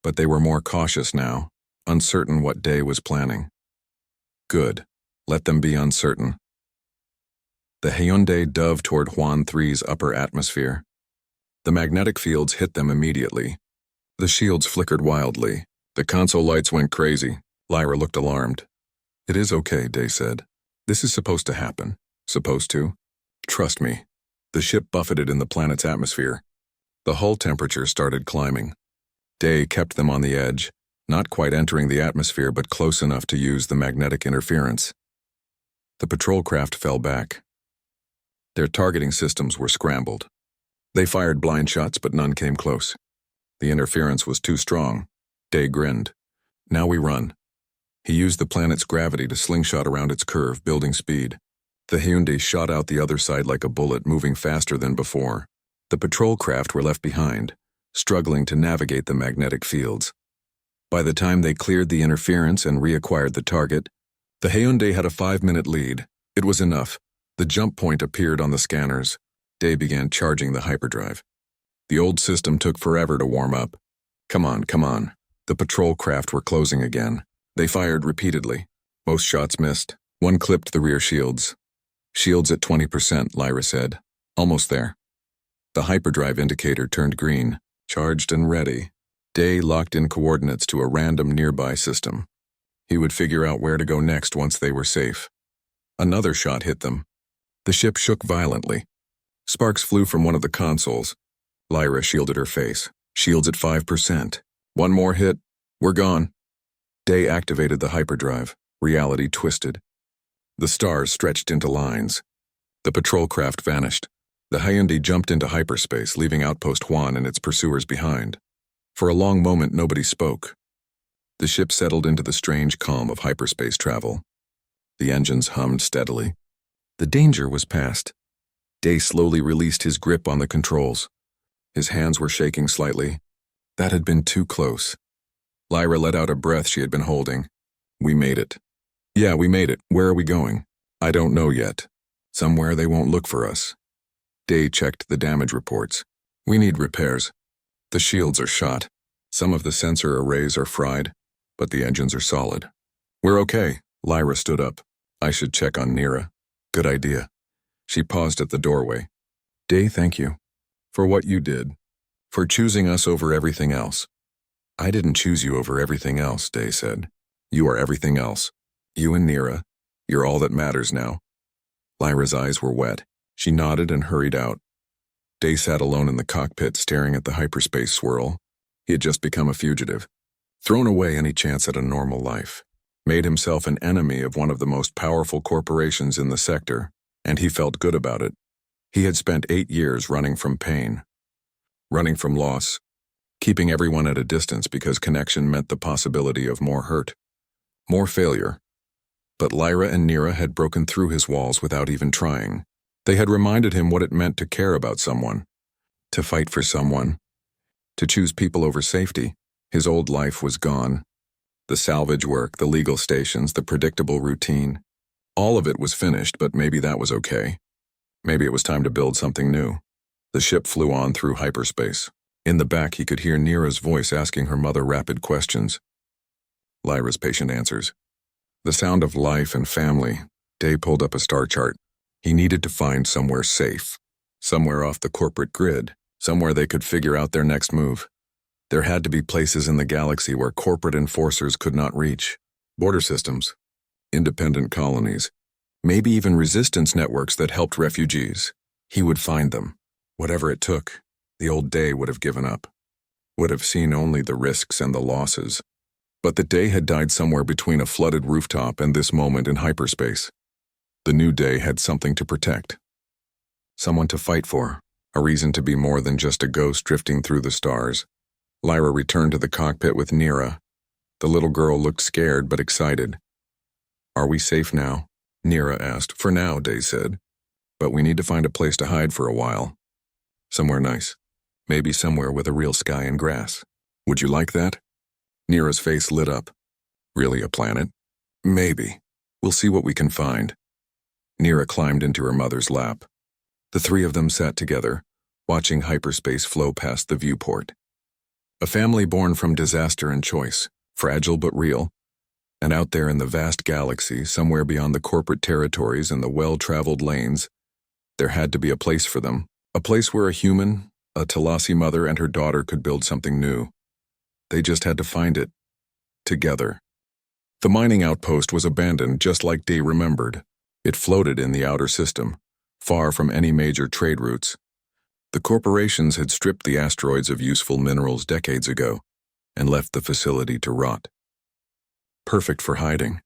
But they were more cautious now, uncertain what Day was planning. Good. Let them be uncertain. The Hyundai dove toward Huan 3's upper atmosphere. The magnetic fields hit them immediately. The shields flickered wildly. The console lights went crazy. Lyra looked alarmed. It is okay, Day said. This is supposed to happen. Supposed to? Trust me. The ship buffeted in the planet's atmosphere. The hull temperature started climbing. Day kept them on the edge, not quite entering the atmosphere but close enough to use the magnetic interference. The patrol craft fell back. Their targeting systems were scrambled. They fired blind shots, but none came close. The interference was too strong. Day grinned. Now we run. He used the planet's gravity to slingshot around its curve, building speed. The Hyundai shot out the other side like a bullet, moving faster than before. The patrol craft were left behind, struggling to navigate the magnetic fields. By the time they cleared the interference and reacquired the target, the Hyundai had a 5-minute lead. It was enough. The jump point appeared on the scanners. Day began charging the hyperdrive. The old system took forever to warm up. Come on, come on. The patrol craft were closing again. They fired repeatedly. Most shots missed. One clipped the rear shields. Shields at 20%, Lyra said. Almost there. The hyperdrive indicator turned green, charged and ready. Day locked in coordinates to a random nearby system. He would figure out where to go next once they were safe. Another shot hit them. The ship shook violently. Sparks flew from one of the consoles. Lyra shielded her face. Shields at 5%. One more hit. We're gone. Day activated the hyperdrive. Reality twisted. The stars stretched into lines. The patrol craft vanished. The Hyundai jumped into hyperspace, leaving Outpost Juan and its pursuers behind. For a long moment, nobody spoke. The ship settled into the strange calm of hyperspace travel. The engines hummed steadily. The danger was past. Day slowly released his grip on the controls. His hands were shaking slightly. That had been too close. Lyra let out a breath she had been holding. We made it. Yeah, we made it. Where are we going? I don't know yet. Somewhere they won't look for us. Day checked the damage reports. We need repairs. The shields are shot. Some of the sensor arrays are fried, but the engines are solid. We're okay. Lyra stood up. I should check on Nira. Good idea. She paused at the doorway. Day, thank you. For what you did. For choosing us over everything else. I didn't choose you over everything else, Day said. You are everything else. You and Nira. You're all that matters now. Lyra's eyes were wet. She nodded and hurried out. Day sat alone in the cockpit, staring at the hyperspace swirl. He had just become a fugitive. Thrown away any chance at a normal life. Made himself an enemy of one of the most powerful corporations in the sector. and he felt good about it. He had spent 8 years running from pain, running from loss, keeping everyone at a distance because connection meant the possibility of more hurt, more failure. But Lyra and Nira had broken through his walls without even trying. They had reminded him what it meant to care about someone, to fight for someone, to choose people over safety. His old life was gone. The salvage work, the legal stations, the predictable routine. All of it was finished, but maybe that was okay. Maybe it was time to build something new. The ship flew on through hyperspace. In the back, he could hear Nira's voice asking her mother rapid questions. Lyra's patient answers. The sound of life and family. Day pulled up a star chart. He needed to find somewhere safe, somewhere off the corporate grid, somewhere they could figure out their next move. There had to be places in the galaxy where corporate enforcers could not reach. Border systems, independent colonies, maybe even resistance networks that helped refugees. He would find them. Whatever it took, the old Day would have given up, would have seen only the risks and the losses. But the Day had died somewhere between a flooded rooftop and this moment in hyperspace. The new Day had something to protect, someone to fight for, a reason to be more than just a ghost drifting through the stars. Lyra returned to the cockpit with Nira. The little girl looked scared but excited. Are we safe now? Nira asked. For now, Day said. But we need to find a place to hide for a while. Somewhere nice. Maybe somewhere with a real sky and grass. Would you like that? Nira's face lit up. Really a planet? Maybe. We'll see what we can find. Nira climbed into her mother's lap. The three of them sat together, watching hyperspace flow past the viewport. A family born from disaster and choice, fragile but real. And out there in the vast galaxy, somewhere beyond the corporate territories and the well-traveled lanes, there had to be a place for them. A place where a human, a Talasi mother and her daughter could build something new. They just had to find it. Together. The mining outpost was abandoned just like Day remembered. It floated in the outer system, far from any major trade routes. The corporations had stripped the asteroids of useful minerals decades ago and left the facility to rot. Perfect for hiding.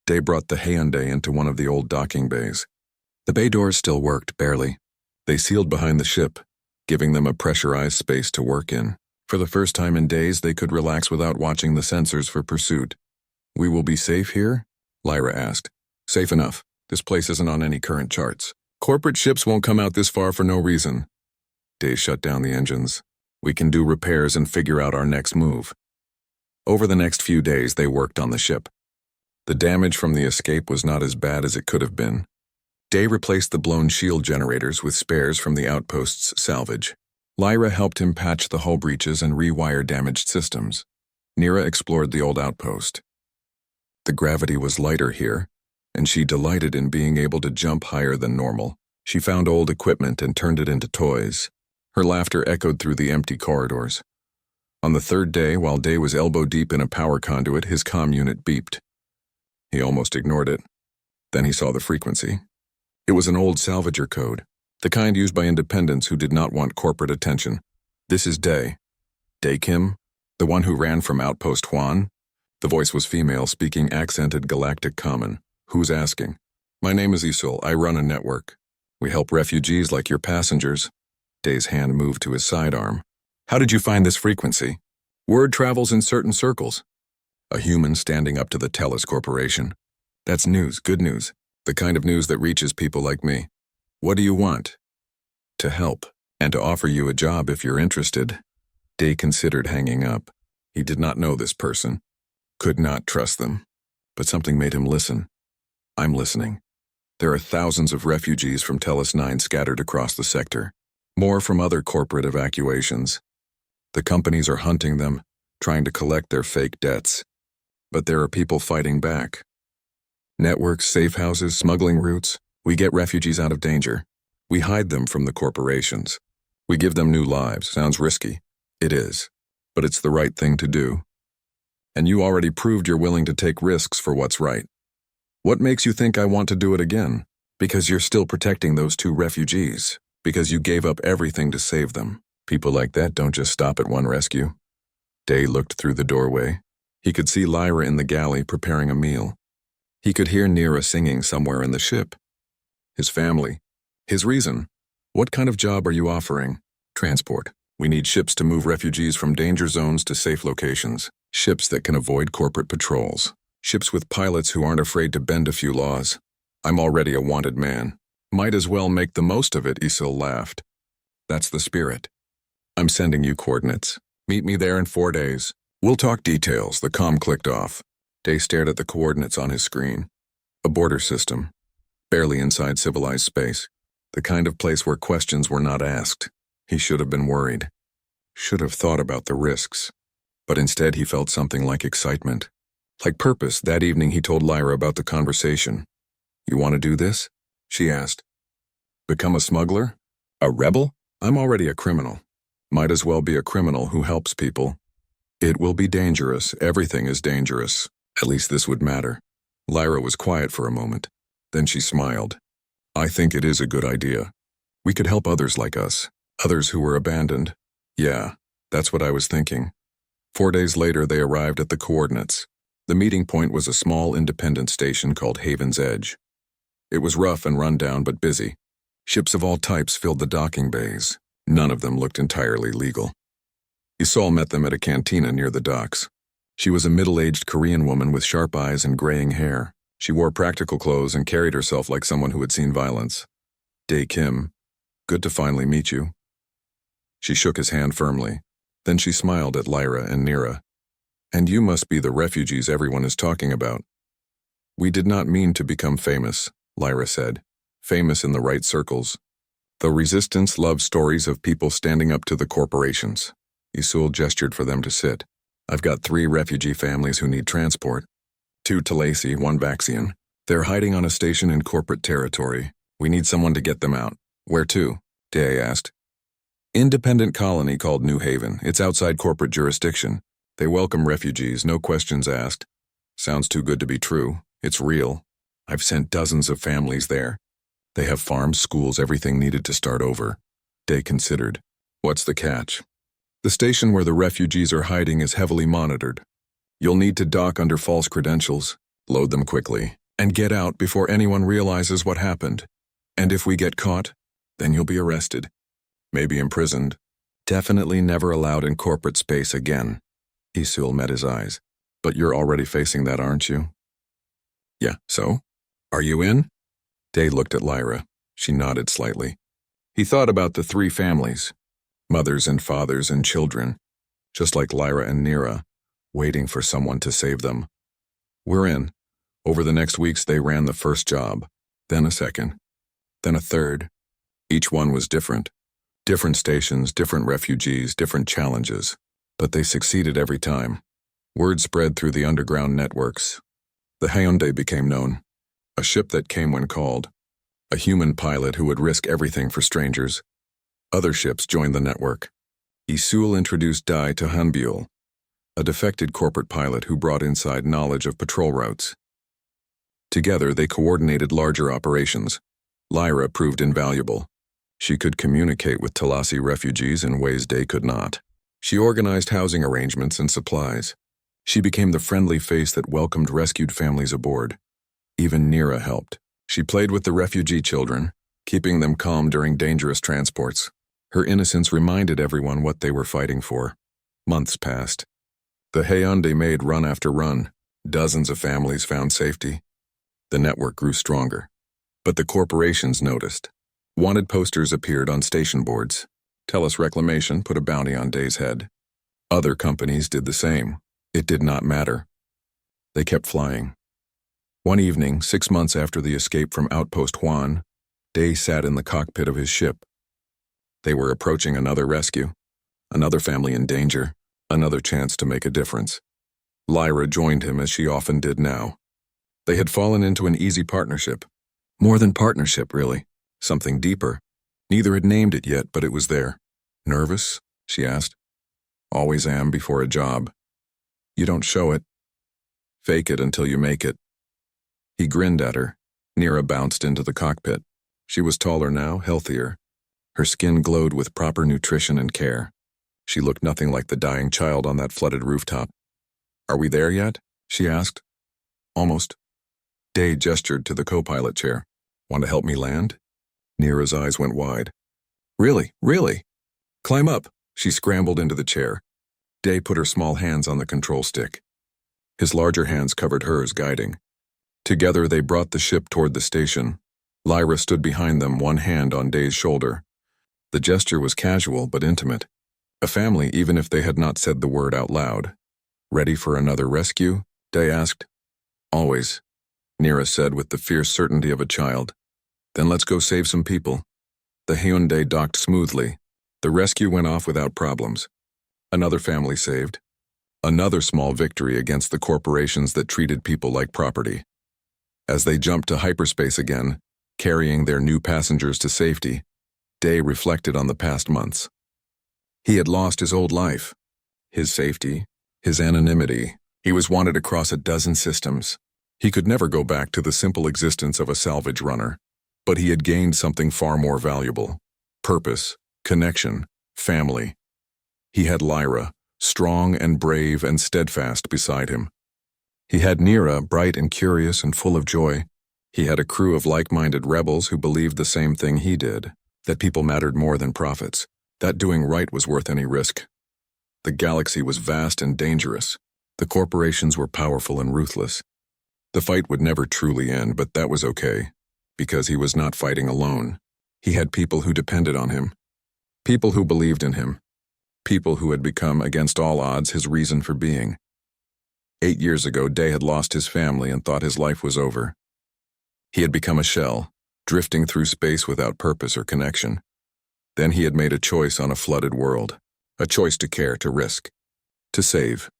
Day brought the Hyundai into one of the old docking bays. The bay doors still worked, barely. They sealed behind the ship, giving them a pressurized space to work in. For the first time in days, they could relax without watching the sensors for pursuit. We will be safe here? Lyra asked. Safe enough. This place isn't on any current charts. Corporate ships won't come out this far for no reason. Day shut down the engines. We can do repairs and figure out our next move. Over the next few days, they worked on the ship. The damage from the escape was not as bad as it could have been. Day replaced the blown shield generators with spares from the outpost's salvage. Lyra helped him patch the hull breaches and rewire damaged systems. Nira explored the old outpost. The gravity was lighter here, and she delighted in being able to jump higher than normal. She found old equipment and turned it into toys. Her laughter echoed through the empty corridors. On the third day, while Day was elbow-deep in a power conduit, his comm unit beeped. He almost ignored it. Then he saw the frequency. It was an old salvager code, the kind used by independents who did not want corporate attention. This is Day. Day Kim? The one who ran from Outpost Juan? The voice was female, speaking accented Galactic common. Who's asking? My name is Isul. I run a network. We help refugees like your passengers. Day's hand moved to his sidearm. How did you find this frequency? Word travels in certain circles. A human standing up to the Tellus Corporation. That's news, good news. The kind of news that reaches people like me. What do you want? To help, and to offer you a job if you're interested. Day considered hanging up. He did not know this person. Could not trust them. But something made him listen. I'm listening. There are thousands of refugees from Tellus 9 scattered across the sector. More from other corporate evacuations. The companies are hunting them, trying to collect their fake debts. But there are people fighting back. Networks, safe houses, smuggling routes. We get refugees out of danger. We hide them from the corporations. We give them new lives. Sounds risky. It is. But it's the right thing to do. And you already proved you're willing to take risks for what's right. What makes you think I want to do it again? Because you're still protecting those 2 refugees. Because you gave up everything to save them. People like that don't just stop at one rescue. Day looked through the doorway. He could see Lyra in the galley preparing a meal. He could hear Nira singing somewhere in the ship. His family. His reason. What kind of job are you offering? Transport. We need ships to move refugees from danger zones to safe locations. Ships that can avoid corporate patrols. Ships with pilots who aren't afraid to bend a few laws. I'm already a wanted man. Might as well make the most of it, Isil laughed. That's the spirit. I'm sending you coordinates. Meet me there in 4 days. We'll talk details. The comm clicked off. Day stared at the coordinates on his screen. A border system. Barely inside civilized space. The kind of place where questions were not asked. He should have been worried. Should have thought about the risks. But instead he felt something like excitement. Like purpose. That evening he told Lyra about the conversation. You want to do this? She asked. Become a smuggler? A rebel? I'm already a criminal. Might as well be a criminal who helps people. It will be dangerous. Everything is dangerous. At least this would matter. Lyra was quiet for a moment. Then she smiled. I think it is a good idea. We could help others like us. Others who were abandoned. Yeah, that's what I was thinking. 4 days later they arrived at the coordinates. The meeting point was a small independent station called Haven's Edge. It was rough and run down but busy. Ships of all types filled the docking bays. None of them looked entirely legal. Isol met them at a cantina near the docks. She was a middle-aged Korean woman with sharp eyes and graying hair. She wore practical clothes and carried herself like someone who had seen violence. Dae Kim, good to finally meet you. She shook his hand firmly. Then she smiled at Lyra and Nira. And you must be the refugees everyone is talking about. We did not mean to become famous, Lyra said. Famous in the right circles. The resistance loves stories of people standing up to the corporations. Isul gestured for them to sit. I've got 3 refugee families who need transport. 2 Talasi, 1 Vaxian. They're hiding on a station in corporate territory. We need someone to get them out. Where to? Dae asked. Independent colony called New Haven. It's outside corporate jurisdiction. They welcome refugees, no questions asked. Sounds too good to be true. It's real. I've sent dozens of families there. They have farms, schools, everything needed to start over. Dae considered. What's the catch? The station where the refugees are hiding is heavily monitored. You'll need to dock under false credentials, load them quickly, and get out before anyone realizes what happened. And if we get caught, then you'll be arrested. Maybe imprisoned. Definitely never allowed in corporate space again. Isul met his eyes. But you're already facing that, aren't you? Yeah, so? Are you in? Dae looked at Lyra. She nodded slightly. He thought about the 3 families. Mothers and fathers and children. Just like Lyra and Nira, waiting for someone to save them. We're in. Over the next weeks they ran the first job, then a second, then a third. Each one was different. Different stations, different refugees, different challenges. But they succeeded every time. Word spread through the underground networks. The Hyundai became known. A ship that came when called. A human pilot who would risk everything for strangers. Other ships joined the network. Isul introduced Dae to Hanbyul, a defected corporate pilot who brought inside knowledge of patrol routes. Together they coordinated larger operations. Lyra proved invaluable. She could communicate with Talasi refugees in ways Dae could not. She organized housing arrangements and supplies. She became the friendly face that welcomed rescued families aboard. Even Nira helped. She played with the refugee children, keeping them calm during dangerous transports. Her innocence reminded everyone what they were fighting for. Months passed. The Hyundai made run after run. Dozens of families found safety. The network grew stronger. But the corporations noticed. Wanted posters appeared on station boards. Tellus Reclamation put a bounty on Dae's head. Other companies did the same. It did not matter. They kept flying. One evening, 6 months after the escape from Outpost Juan, Dae sat in the cockpit of his ship. They were approaching another rescue, another family in danger, another chance to make a difference. Lyra joined him as she often did now. They had fallen into an easy partnership. More than partnership, really. Something deeper. Neither had named it yet, but it was there. Nervous? She asked. Always am before a job. You don't show it. Fake it until you make it. He grinned at her. Nira bounced into the cockpit. She was taller now, healthier. Her skin glowed with proper nutrition and care. She looked nothing like the dying child on that flooded rooftop. Are we there yet? She asked. Almost. Dae gestured to the co-pilot chair. Want to help me land? Nira's eyes went wide. Really, really? Climb up. She scrambled into the chair. Day put her small hands on the control stick. His larger hands covered hers, guiding. Together they brought the ship toward the station. Lyra stood behind them, one hand on Day's shoulder. The gesture was casual but intimate. A family, even if they had not said the word out loud. Ready for another rescue? Day asked. Always, Nira said with the fierce certainty of a child. Then let's go save some people. The Hyundai docked smoothly. The rescue went off without problems. Another family saved. Another small victory against the corporations that treated people like property. As they jumped to hyperspace again, carrying their new passengers to safety, Day reflected on the past months. He had lost his old life, his safety, his anonymity. He was wanted across a dozen systems. He could never go back to the simple existence of a salvage runner. But he had gained something far more valuable. Purpose, connection, family. He had Lyra, strong and brave and steadfast beside him. He had Nira, bright and curious and full of joy. He had a crew of like-minded rebels who believed the same thing he did, that people mattered more than profits, that doing right was worth any risk. The galaxy was vast and dangerous. The corporations were powerful and ruthless. The fight would never truly end, but that was okay, because he was not fighting alone. He had people who depended on him, people who believed in him, people who had become, against all odds, his reason for being. 8 years ago, Day had lost his family and thought his life was over. He had become a shell, drifting through space without purpose or connection. Then he had made a choice on a flooded world, a choice to care, to risk, to save.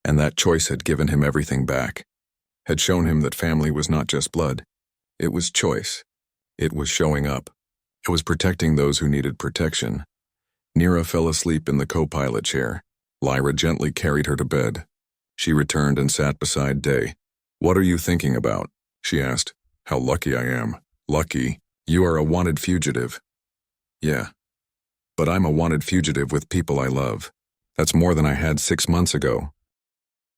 And that choice had given him everything back, had shown him that family was not just blood. It was choice. It was showing up. It was protecting those who needed protection. Nira fell asleep in the co-pilot chair. Lyra gently carried her to bed. She returned and sat beside Day. "What are you thinking about?" she asked. "How lucky I am." "Lucky? You are a wanted fugitive." "Yeah. But I'm a wanted fugitive with people I love. That's more than I had 6 months ago.